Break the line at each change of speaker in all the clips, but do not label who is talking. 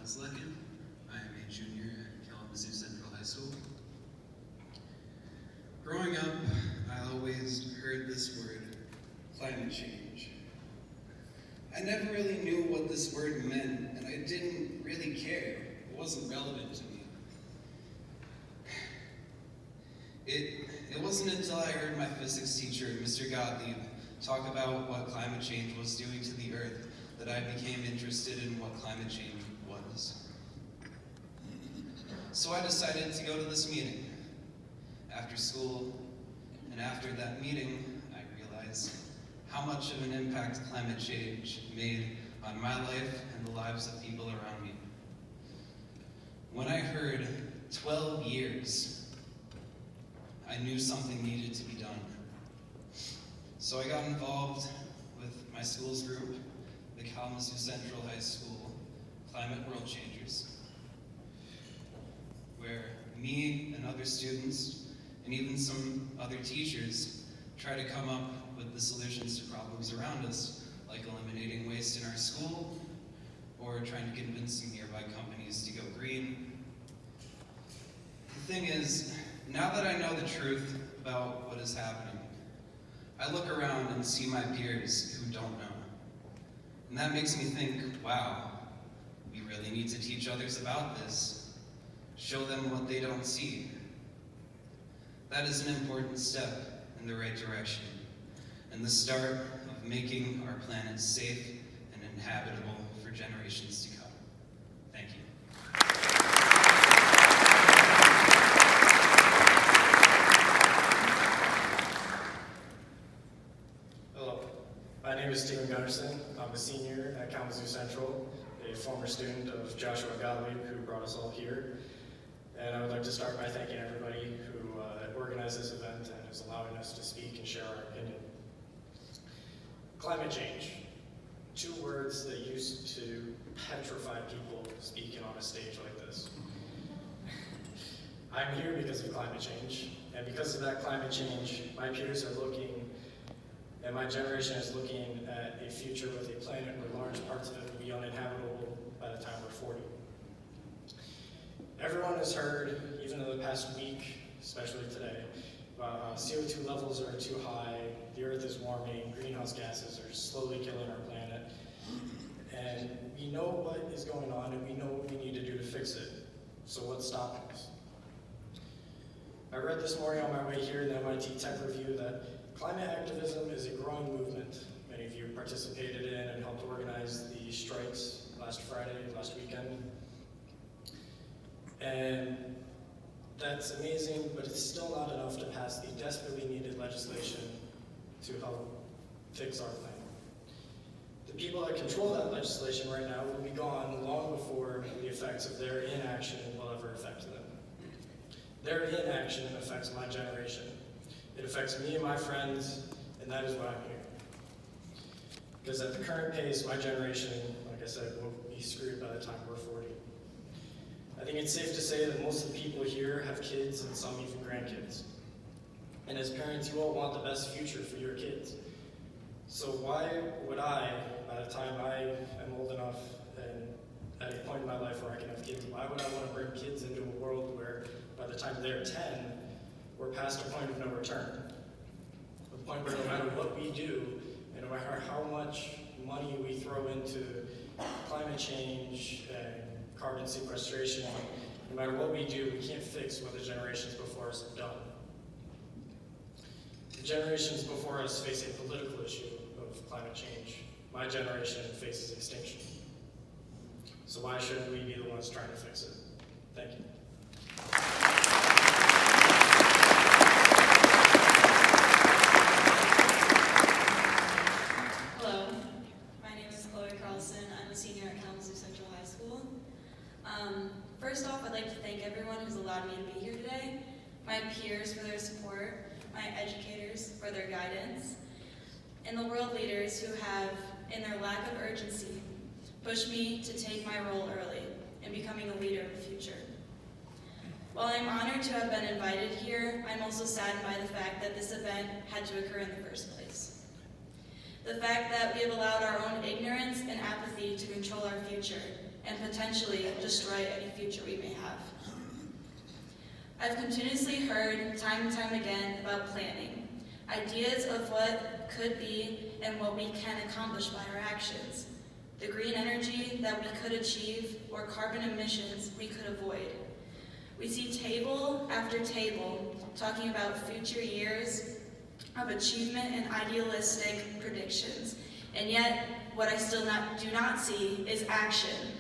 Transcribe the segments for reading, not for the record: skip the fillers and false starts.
Lesleckin. I am a junior at Kalamazoo Central High School. Growing up, I always heard this word, climate change. I never really knew what this word meant, and I didn't really care. It wasn't relevant to me. It wasn't until I heard my physics teacher, Mr. Gottlieb, talk about what climate change was doing to the Earth that I became interested in what climate change was. So I decided to go to this meeting. After school, and after that meeting, I realized how much of an impact climate change made on my life and the lives of people around me. When I heard 12 years, I knew something needed to be done. So I got involved with my school's group, the Kalamazoo Central High School Climate World Changers, where me and other students, and even some other teachers, try to come up with the solutions to problems around us, like eliminating waste in our school, or trying to convince some nearby companies to go green. The thing is, now that I know the truth about what is happening, I look around and see my peers who don't know. And that makes me think, wow, we really need to teach others about this, show them what they don't see. That is an important step in the right direction, and the start of making our planet safe and inhabitable for generations to come. Thank you.
Hello, my name is Stephen Gunderson. I'm a senior at Kalamazoo Central, a former student of Joshua Gottlieb, who brought us all here. And I would like to start by thanking everybody who organized this event and is allowing us to speak and share our opinion. Climate change. 2 words that used to petrify people speaking on a stage like this. I'm here because of climate change, and because of that climate change, my peers are looking, and my generation is looking at a future with a planet where large parts of it will be uninhabitable by the time we're 40. Everyone has heard, even in the past week, especially today, CO2 levels are too high, the Earth is warming, greenhouse gases are slowly killing our planet, and we know what is going on and we know what we need to do to fix it. So what's stopping us? I read this morning on my way here in the MIT Tech Review that climate activism is a growing movement. Many of you participated in and helped organize the strikes last weekend. And that's amazing, but it's still not enough to pass the desperately needed legislation to help fix our planet. The people that control that legislation right now will be gone long before the effects of their inaction will ever affect them. Their inaction affects my generation. It affects me and my friends, and that is why I'm here. Because at the current pace, my generation, like I said, will be screwed by the time we're 40. I think it's safe to say that most of the people here have kids and some even grandkids. And as parents, you all want the best future for your kids. So why would I, by the time I am old enough and at a point in my life where I can have kids, why would I want to bring kids into a world where by the time they're 10, we're past a point of no return? A point where no matter what we do, and no matter how much money we throw into climate change and carbon sequestration, no matter what we do, we can't fix what the generations before us have done. The generations before us face a political issue of climate change. My generation faces extinction. So why shouldn't we be the ones trying to fix it? Thank you.
First off, I'd like to thank everyone who's allowed me to be here today, my peers for their support, my educators for their guidance, and the world leaders who have, in their lack of urgency, pushed me to take my role early in becoming a leader of the future. While I'm honored to have been invited here, I'm also saddened by the fact that this event had to occur in the first place. The fact that we have allowed our own ignorance and apathy to control our future, and potentially destroy any future we may have. I've continuously heard time and time again about planning, ideas of what could be and what we can accomplish by our actions, the green energy that we could achieve or carbon emissions we could avoid. We see table after table talking about future years of achievement and idealistic predictions, and yet what I still do not see is action.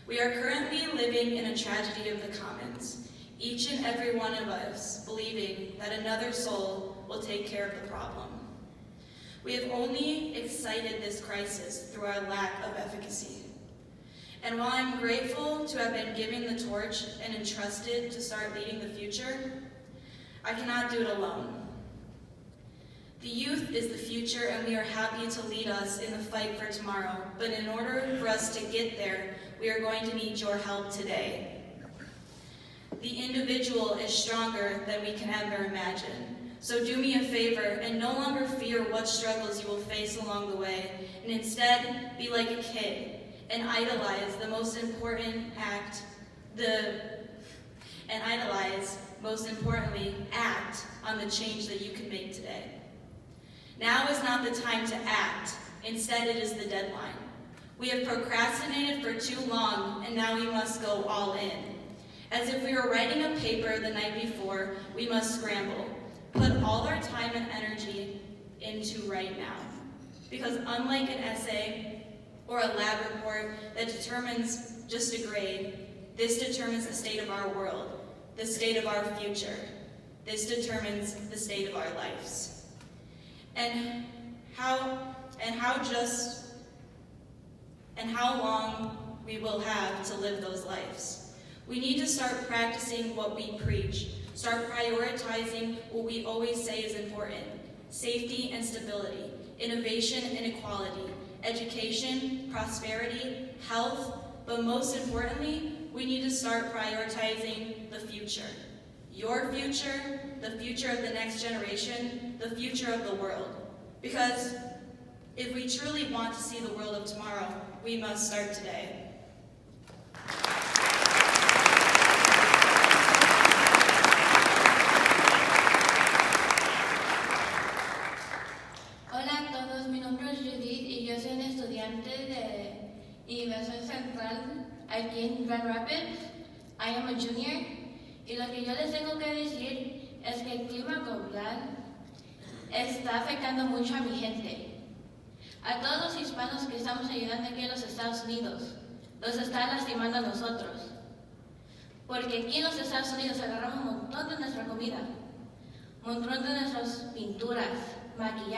We are currently living in a tragedy of the commons, each and every one of us believing that another soul will take care of the problem. We have only excited this crisis through our lack of efficacy. And while I'm grateful to have been given the torch and entrusted to start leading the future, I cannot do it alone. The youth is the future, and we are happy to lead us in the fight for tomorrow. But in order for us to get there, we are going to need your help today. The individual is stronger than we can ever imagine. So do me a favor and no longer fear what struggles you will face along the way, and instead be like a kid and idolize the most important act, most importantly, act on the change that you can make today. Now is not the time to act. Instead, it is the deadline. We have procrastinated for too long, and now we must go all in. As if we were writing a paper the night before, we must scramble. Put all our time and energy into right now. Because unlike an essay or a lab report that determines just a grade, this determines the state of our world, the state of our future. This determines the state of our lives. And how long we will have to live those lives. We need to start practicing what we preach, start prioritizing what we always say is important: safety and stability, innovation and equality, education, prosperity, health, but most importantly, we need to start prioritizing the future. Your future, the future of the next generation, the future of the world. Because if we truly want to see the world of tomorrow, we must start today.
Hola a todos, mi nombre es Judith y yo soy una estudiante de Universidad Central aquí en Grand Rapids. I am a junior y lo que yo les tengo que decir es que el clima global está afectando mucho a mi gente. A todos los hispanos que estamos ayudando aquí en los Estados Unidos, los está lastimando a nosotros. Porque aquí en los Estados Unidos agarramos un montón de nuestra comida, un montón de nuestras pinturas, maquillaje.